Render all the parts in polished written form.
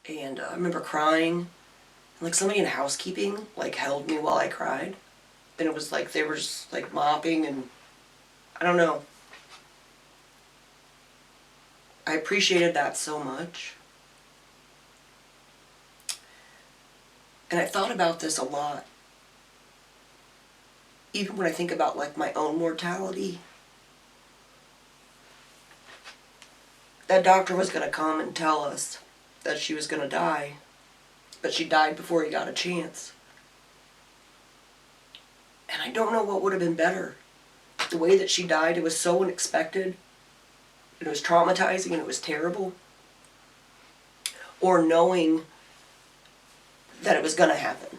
And I remember crying, and like somebody in housekeeping like held me while I cried, and it was like they were just like mopping, and I don't know. I appreciated that so much. And I thought about this a lot. Even when I think about like my own mortality, that doctor was going to come and tell us that she was going to die, but she died before he got a chance. And I don't know what would have been better. The way that she died, it was so unexpected. It was traumatizing and it was terrible. Or knowing that it was going to happen.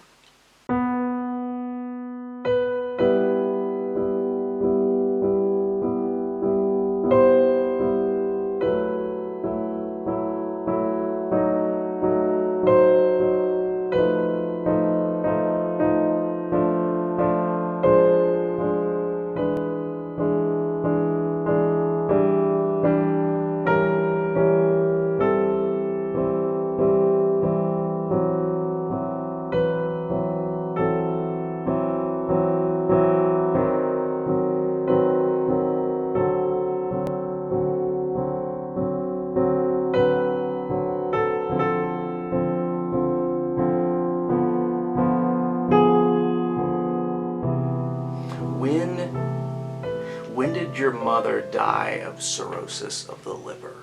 When did your mother die of cirrhosis of the liver?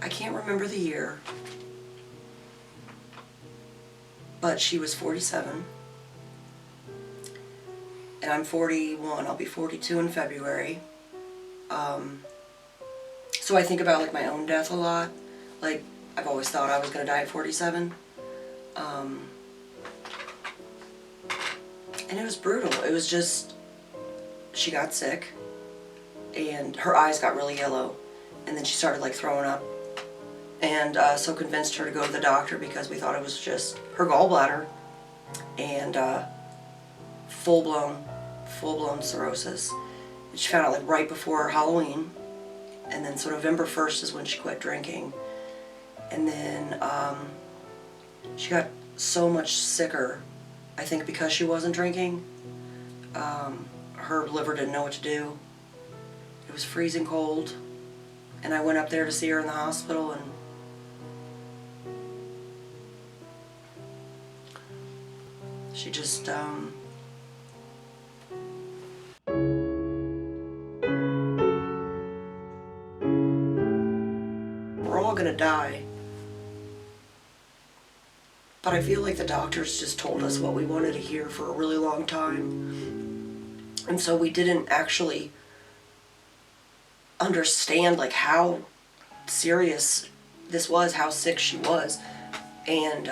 I can't remember the year, but she was 47. And I'm 41. I'll be 42 in February. So I think about like my own death a lot. Like, I've always thought I was going to die at 47. And it was brutal. It was just, she got sick and her eyes got really yellow, and then she started like throwing up, and so convinced her to go to the doctor because we thought it was just her gallbladder, and full-blown cirrhosis. And she found out like right before Halloween, and then so November 1st is when she quit drinking, and then she got so much sicker, I think because she wasn't drinking. Her liver didn't know what to do. It was freezing cold, and I went up there to see her in the hospital, and she just we're all gonna die. But I feel like the doctors just told us what we wanted to hear for a really long time. And so we didn't actually understand like how serious this was, how sick she was. And,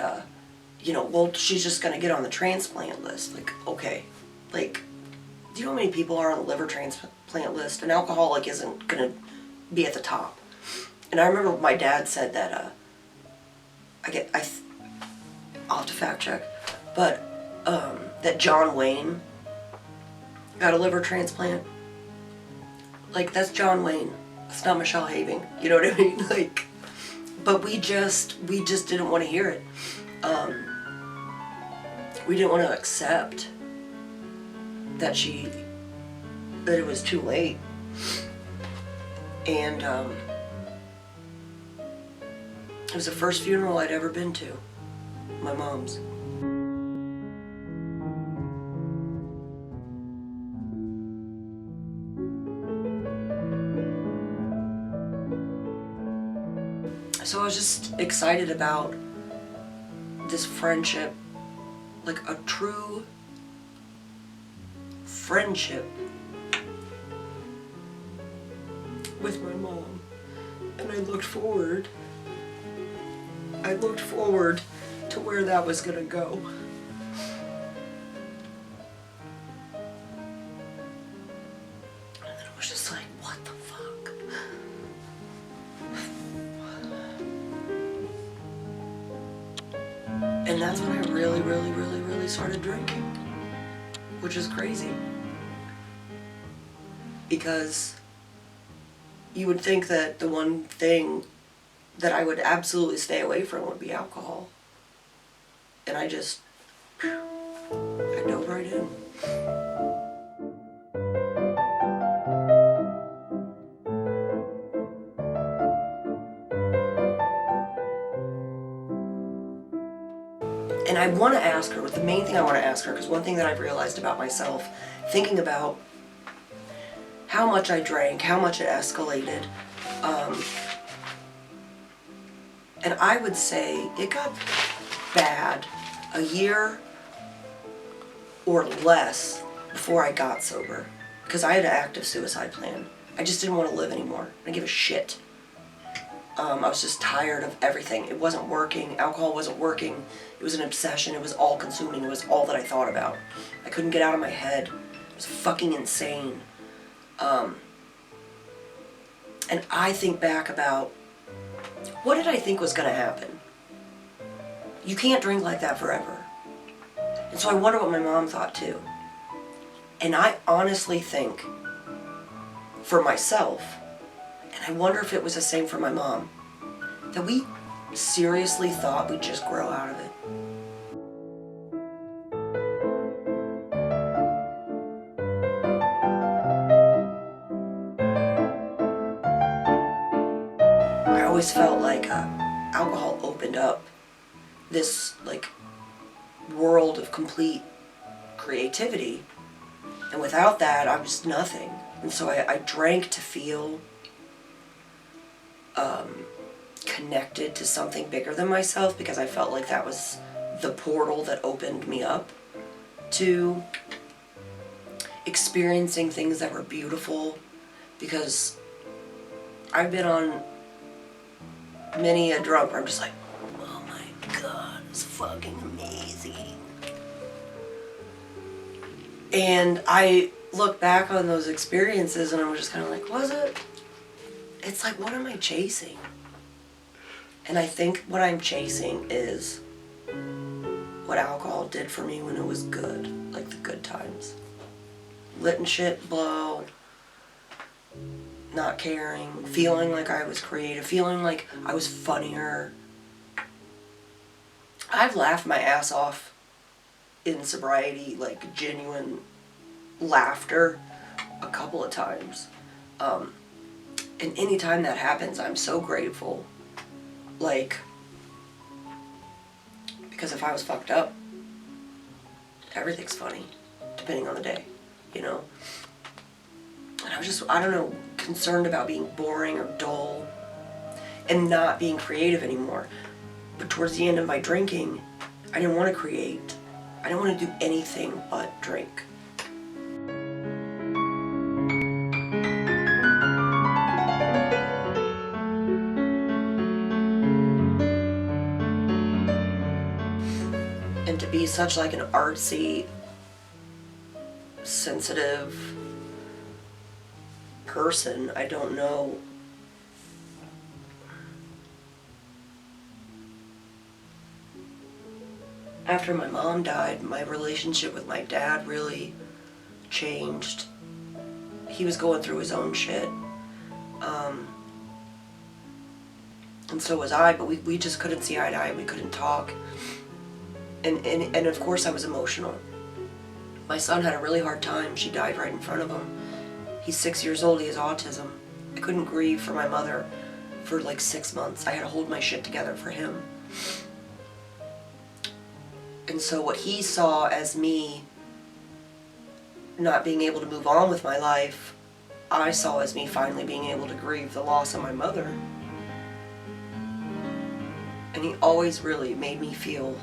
you know, well, she's just gonna get on the transplant list. Like, okay. Like, do you know how many people are on the liver transplant list? An alcoholic isn't gonna be at the top. And I remember my dad said that, I'll have to fact check, but that John Wayne got a liver transplant. Like, that's John Wayne. It's not Michelle Having. You know what I mean? Like, but we just didn't want to hear it. We didn't want to accept that it was too late. And it was the first funeral I'd ever been to. My mom's. So I was just excited about this friendship, like a true friendship with my mom. And I looked forward to where that was gonna go. And then it was just like, what the fuck? And that's when I really started drinking, which is crazy. Because you would think that the one thing that I would absolutely stay away from would be alcohol. And I dove right in. And I want to ask her, the main thing I want to ask her, because one thing that I've realized about myself, thinking about how much I drank, how much it escalated, and I would say it got bad a year or less before I got sober, because I had an active suicide plan. I just didn't want to live anymore. I didn't give a shit. I was just tired of everything. It wasn't working. Alcohol wasn't working. It was an obsession. It was all consuming. It was all that I thought about. I couldn't get out of my head. It was fucking insane. And I think back about, what did I think was going to happen? You can't drink like that forever. And so I wonder what my mom thought too. And I honestly think, for myself, and I wonder if it was the same for my mom, that we seriously thought we'd just grow out of it. I always felt like alcohol opened up this like world of complete creativity, and without that I was nothing. And so I drank to feel connected to something bigger than myself, because I felt like that was the portal that opened me up to experiencing things that were beautiful, because I've been on many a drunk where I'm just like, oh my god, it's fucking amazing. And I look back on those experiences and I'm just kind of like, was it? It's like, what am I chasing? And I think what I'm chasing is what alcohol did for me when it was good, like the good times. Letting shit blow, not caring, feeling like I was creative, feeling like I was funnier. I've laughed my ass off in sobriety, like genuine laughter, a couple of times. And anytime that happens, I'm so grateful. Like, because if I was fucked up, everything's funny, depending on the day, you know? And I was just, I don't know, concerned about being boring or dull and not being creative anymore. But towards the end of my drinking, I didn't want to create. I didn't want to do anything but drink. And to be such like an artsy, sensitive person, I don't know. After my mom died, my relationship with my dad really changed. He was going through his own shit. And so was I, but we just couldn't see eye to eye. We couldn't talk. And of course I was emotional. My son had a really hard time. She died right in front of him. He's 6 years old, he has autism. I couldn't grieve for my mother for like 6 months. I had to hold my shit together for him. And so what he saw as me not being able to move on with my life, I saw as me finally being able to grieve the loss of my mother. And he always really made me feel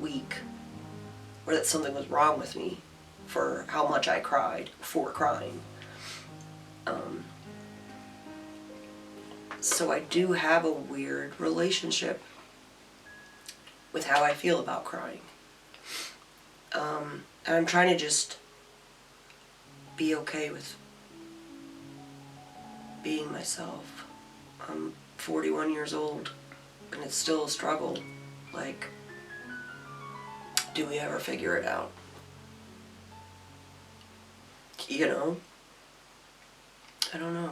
weak, or that something was wrong with me for how much I cried for crying. So I do have a weird relationship with how I feel about crying. And I'm trying to just be okay with being myself. I'm 41 years old and it's still a struggle. Like, do we ever figure it out? You know? I don't know.